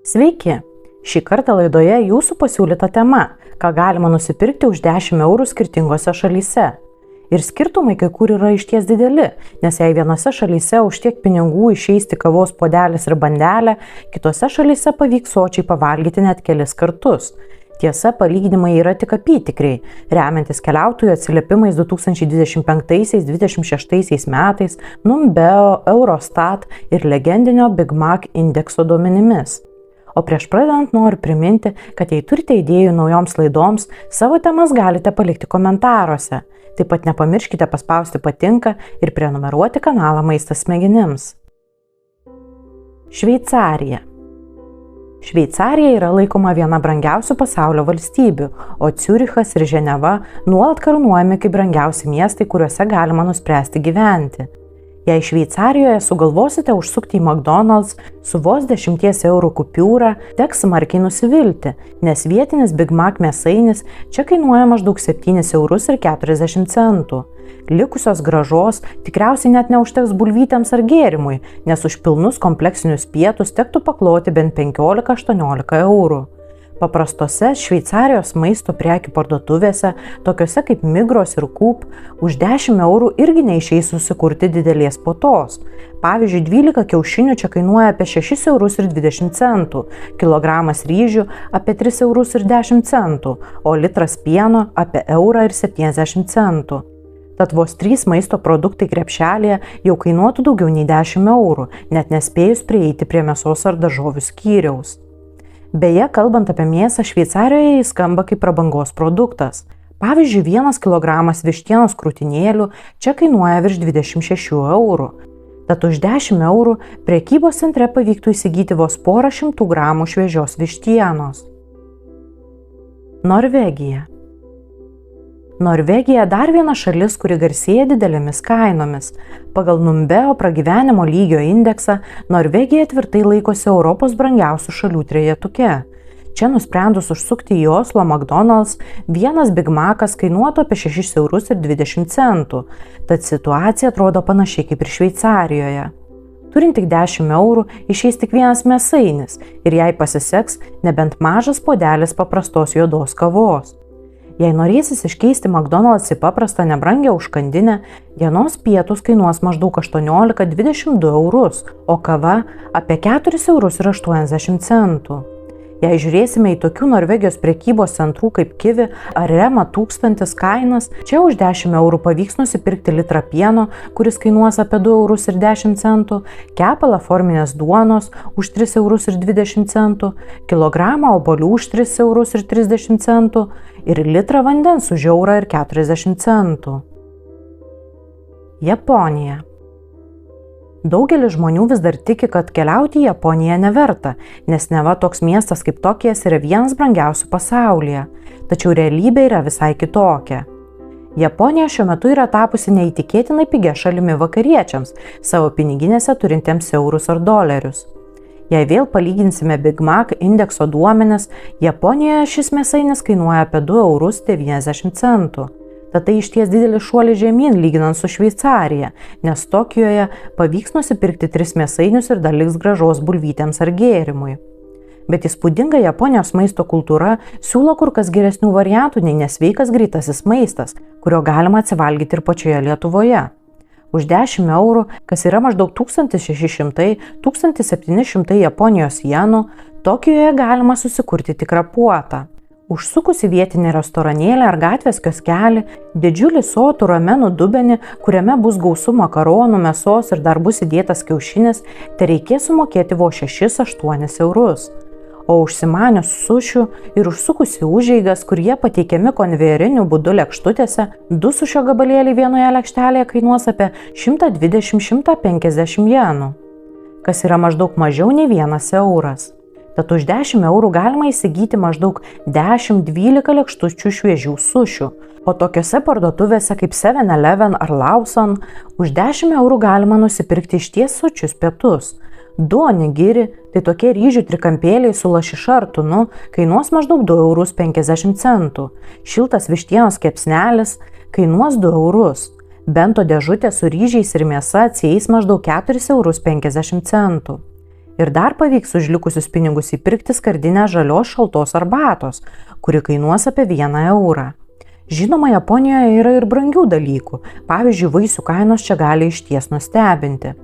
Sveiki! Šį kartą laidoje jūsų pasiūlyta tema, ką galima nusipirkti už 10 eurų skirtingose šalyse. Ir skirtumai kai kur yra išties dideli, nes jei vienose šalyse už tiek pinigų išeisti kavos puodelis ir bandelė, kitose šalyse pavyks sočiai pavalgyti net kelis kartus. Tiesa, palyginimai yra tik apytikriai, remiantis keliautojų atsiliepimais 2025-2026 metais, Numbeo, Eurostat ir legendinio Big Mac indekso duomenimis. O prieš pradedant noriu priminti, kad jei turite idėjų naujoms laidoms, savo temas galite palikti komentaruose. Taip pat nepamirškite paspausti patinka ir prenumeruoti kanalą Maistas smegenims. Šveicarija. Šveicarija yra laikoma viena brangiausių pasaulio valstybių, o Ciurichas ir Ženeva nuolat karūnuojami kaip brangiausi miestai, kuriuose galima nuspręsti gyventi. Jei Šveicarijoje sugalvosite užsukti į McDonald's su vos 10 eurų kupiūrą, teks smarkiai nusivilti, nes vietinis Big Mac mėsainis čia kainuoja maždaug 7,40 eurų. Likusios grąžos tikriausiai net neužteks bulvytėms ar gėrimui, nes už pilnus kompleksinius pietus tektų pakloti bent 15-18 eurų. Paprastose Šveicarijos maisto prekių parduotuvėse, tokiose kaip Migros ir Coop, už 10 eurų irgi neišeis susikurti didelės puotos. Pavyzdžiui, 12 kiaušinių čia kainuoja apie 6,20 eurų, kilogramas ryžių apie 3,10 eurų, o litras pieno apie 1,70 eurų. Tad vos 3 maisto produktai krepšelėje jau kainuotų daugiau nei 10 eurų, net nespėjus prieiti prie mėsos ar daržovių skyriaus. Beje, kalbant apie mėsą, Šveicarijoje jis skamba kaip prabangos produktas. Pavyzdžiui, 1 kilogramas vištienos krūtinėlių čia kainuoja virš 26 eurų. Tad už 10 eurų prekybos centre pavyktų įsigyti vos porą 100 gramų šviežios vištienos. Norvegija. Norvegija dar viena šalis, kuri garsėja didelėmis kainomis. Pagal Numbeo pragyvenimo lygio indeksą Norvegija tvirtai laikosi Europos brangiausių šalių trejetuke. Čia nusprendus užsukti į Oslo McDonald's, vienas Big Mac'as kainuotų apie 6,20 eurų, tad situacija atrodo panašiai kaip ir Šveicarijoje. Turint tik 10 eurų išeis tik vienas mėsainis ir jei pasiseks, nebent mažas puodelis paprastos juodos kavos. Jei norėsis iškeisti McDonald's į paprastą nebrangią užkandinę, dienos pietus kainuos maždaug 18-22 eurus, o kava apie 4,80 eurų. Jei žiūrėsime į tokių Norvegijos prekybos centrų kaip Kivi ar Rema 1000 kainas, čia už 10 eurų pavyks nusipirkti litrą pieno, kuris kainuos apie 2,10 eurų, kepalą forminės duonos už 3,20 eurų, kilogramą obuolių už 3,30 eurų ir litrą vandens už 1,40 eurų. Japonija. Daugelis žmonių vis dar tiki, kad keliauti į Japoniją neverta, nes neva toks miestas kaip Tokijas yra vienas brangiausių pasaulyje. Tačiau realybė yra visai kitokia. Japonija šiuo metu yra tapusi neįtikėtinai pigia šalimi vakariečiams, savo piniginėse turintiems eurus ar dolerius. Jei vėl palyginsime Big Mac indekso duomenis, Japonijoje šis mėsainis kainuoja apie 2,90 eurų. Tad tai išties didelis šuolis žemyn lyginant su Šveicarija, nes Tokijoje pavyks nusipirkti 3 mėsainius ir dar liks grąžos bulvytėms ar gėrimui. Bet įspūdinga Japonijos maisto kultūra siūlo kur kas geresnių variantų nei nesveikas greitasis maistas, kurio galima atsivalgyti ir pačioje Lietuvoje. Už 10 eurų, kas yra maždaug 1600-1700 Japonijos jenų, Tokijoje galima susikurti tikrą puotą. Užsukus į vietinį restoranėlį ar gatvės kioskelį, didžiulį sotų ramenų dubenį, kuriame bus gausu makaronų, mėsos ir dar bus įdėtas kiaušinis, tai reikės sumokėti vos 6-8 eurus. O užsimanius sušių ir užsukus į užeigas, kur jie pateikiami konvejeriniu būdu lėkštutėse, 2 sušio gabalėliai vienoje lėkštelėje kainuos apie 120-150 jenų, kas yra maždaug mažiau nei 1 euras. Tad už 10 eurų galima įsigyti maždaug 10-12 lėkštučių šviežių sušių, o tokiose parduotuvėse kaip 7-Eleven ar Lawson už 10 eurų galima nusipirkti išties sočius pietus. 2 onigiri, tai tokie ryžių trikampėliai su lašiša ar tunu, kainuos maždaug 2,50 eurų. Šiltas vištienos kepsnelis kainuos 2 eurus. Bento dėžutė su ryžiais ir mėsa atsieis maždaug 4,50 eurų. Ir dar pavyks už likusius pinigus įpirkti skardinę žalios šaltos arbatos, kuri kainuos apie 1 eurą. Žinoma, Japonijoje yra ir brangių dalykų, pavyzdžiui, vaisių kainos čia gali išties nustebinti.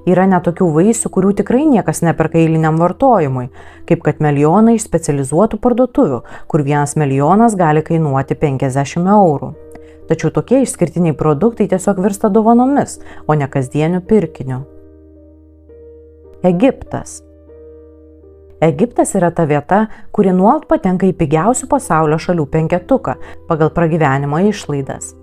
Yra netokių vaisių, kurių tikrai niekas neperka eiliniam vartojimui, kaip kad milijonai iš specializuotų parduotuvių, kur 1 milijonas gali kainuoti 50 eurų. Tačiau tokie išskirtiniai produktai tiesiog virsta dovanomis, o ne kasdieniu pirkiniu. Egiptas. Egiptas yra ta vieta, kuri nuolat patenka į pigiausių pasaulio šalių penketuką pagal pragyvenimo išlaidas.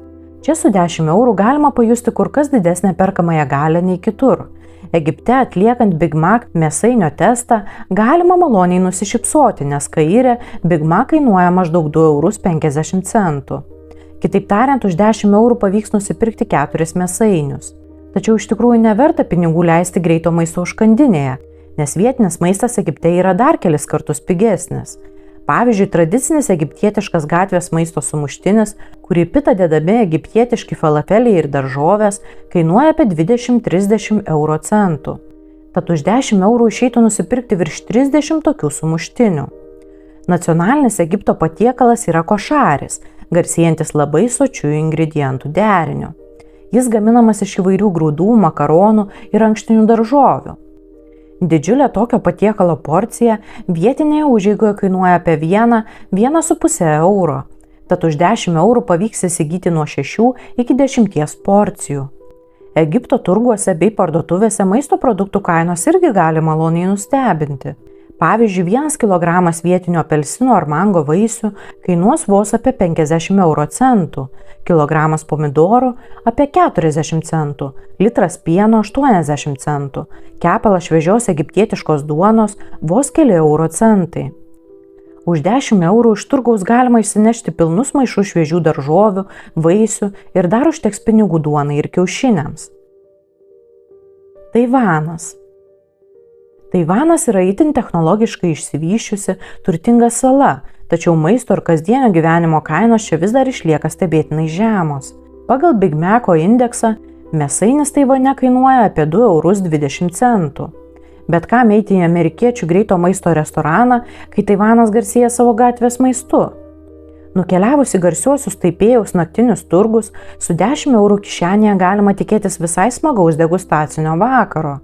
Čia su 10 eurų galima pajusti kur kas didesnę perkamąją galią nei kitur. Egipte atliekant Big Mac mėsainio testą galima maloniai nusišypsoti, nes Kaire Big Mac kainuoja maždaug 2,50 eurų. Kitaip tariant, už 10 eurų pavyks nusipirkti 4 mėsainius. Tačiau iš tikrųjų neverta pinigų leisti greito maisto užkandinėje, nes vietinis maistas Egipte yra dar kelis kartus pigesnis. Pavyzdžiui, tradicinis egiptietiškas gatvės maisto sumuštinis, kurį pitą dedami egiptietiški falafeliai ir daržovės, kainuoja apie 20–30 euro centų. Tad už 10 eurų išeitų nusipirkti virš 30 tokių sumuštinių. Nacionalinis Egipto patiekalas yra košaris, garsėjantis labai sočių ingredientų deriniu. Jis gaminamas iš įvairių grūdų, makaronų ir ankštinių daržovių. Didžiulė tokio patiekalo porcija vietinėje užeigoje kainuoja apie 1–1,5 euro, tad už 10 eurų pavyks įsigyti nuo 6 iki 10 porcijų. Egipto turguose bei parduotuvėse maisto produktų kainos irgi gali maloniai nustebinti. Pavyzdžiui, 1 kilogramas vietinių apelsinų ar mango vaisių kainuos vos apie 50 euro centų, kilogramas pomidorų apie 40 centų, litras pieno 80 centų, kepalas šviežios egiptietiškos duonos vos keli euro centai. Už 10 eurų iš turgaus galima išsinešti pilnus maišus šviežių daržovių, vaisių ir dar užteks pinigų duonai ir kiaušiniams. Taivanas. Taivanas yra itin technologiškai išsivysčiusi, turtinga sala, tačiau maisto ir kasdienio gyvenimo kainos čia vis dar išlieka stebėtinai žemos. Pagal Big Mac'o indeksą mėsainis Taivane kainuoja apie 2,20 eurų. Bet kam eiti į amerikiečių greito maisto restoraną, kai Taivanas garsėja savo gatvės maistu? Nukeliavus į garsiuosius Taipėjaus naktinius turgus, su 10 eurų kišenėje galima tikėtis visai smagaus degustacinio vakaro.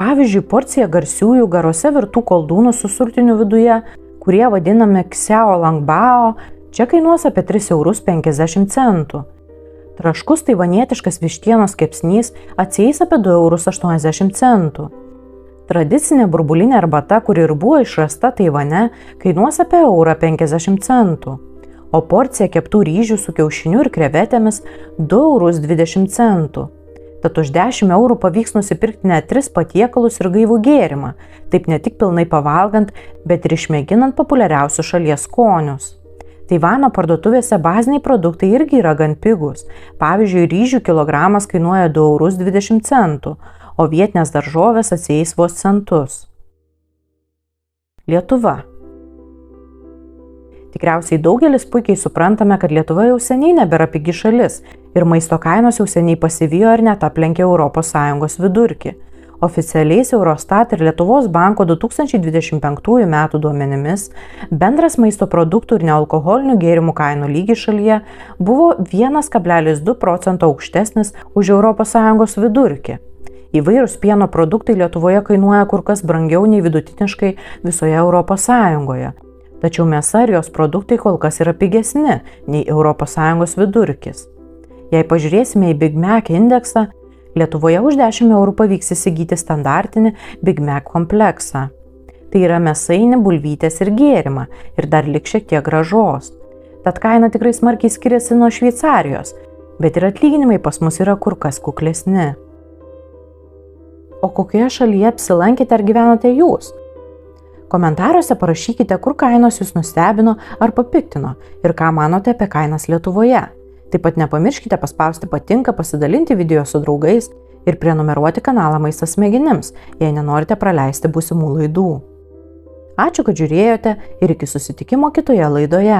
Pavyzdžiui, porcija garsiųjų garuose virtų koldūnų su sultiniu viduje, kurie vadinami xiao langbao, čia kainuos apie 3,50 eurų. Traškus taivanietiškas vištienos kepsnys atsieis apie 2,80 eurų. Tradicinė burbulinė arbata, kuri ir buvo išrasta Taivane, kainuos apie 1,50 eurų, o porcija keptų ryžių su kiaušiniu ir krevetėmis 2,20 eurų. Tad už 10 eurų pavyks nusipirkti net 3 patiekalus ir gaivų gėrimą, taip ne tik pilnai pavalgant, bet ir išmėginant populiariausius šalies skonius. Taivano parduotuvėse baziniai produktai irgi yra gan pigus. Pavyzdžiui, ryžių kilogramas kainuoja 2,20 eurų, o vietinės daržovės atsieis vos centus. Lietuva. Tikriausiai daugelis puikiai suprantame, kad Lietuva jau seniai nebėra pigi šalis ir maisto kainos jau seniai pasivijo ir net aplenkė ES vidurkį. Oficialiais Eurostat ir Lietuvos banko 2025 metų duomenimis bendras maisto produktų ir nealkoholinių gėrimų kainų lygis šalyje buvo 1,2 procento aukštesnis už ES vidurkį. Įvairūs pieno produktai Lietuvoje kainuoja kur kas brangiau nei vidutiniškai visoje ES. Tačiau mėsa ir jos produktai kol kas yra pigesni nei ES vidurkis. Jei pažiūrėsime į Big Mac indeksą, Lietuvoje už 10 eurų pavyks įsigyti standartinį Big Mac kompleksą. Tai yra mėsainį, bulvytės ir gėrimą ir dar lik šiek tiek grąžos. Tad kaina tikrai smarkiai skiriasi nuo Šveicarijos, bet ir atlyginimai pas mus yra kur kas kuklesni. O kokioje šalyje apsilankėte ar gyvenote jūs? Komentaruose parašykite, kur kainos jūs nustebino ar papiktino ir ką manote apie kainas Lietuvoje. Taip pat nepamirškite paspausti patinka, pasidalinti video su draugais ir prenumeruoti kanalą Maistas smegenims, jei nenorite praleisti būsimų laidų. Ačiū, kad žiūrėjote ir iki susitikimo kitoje laidoje.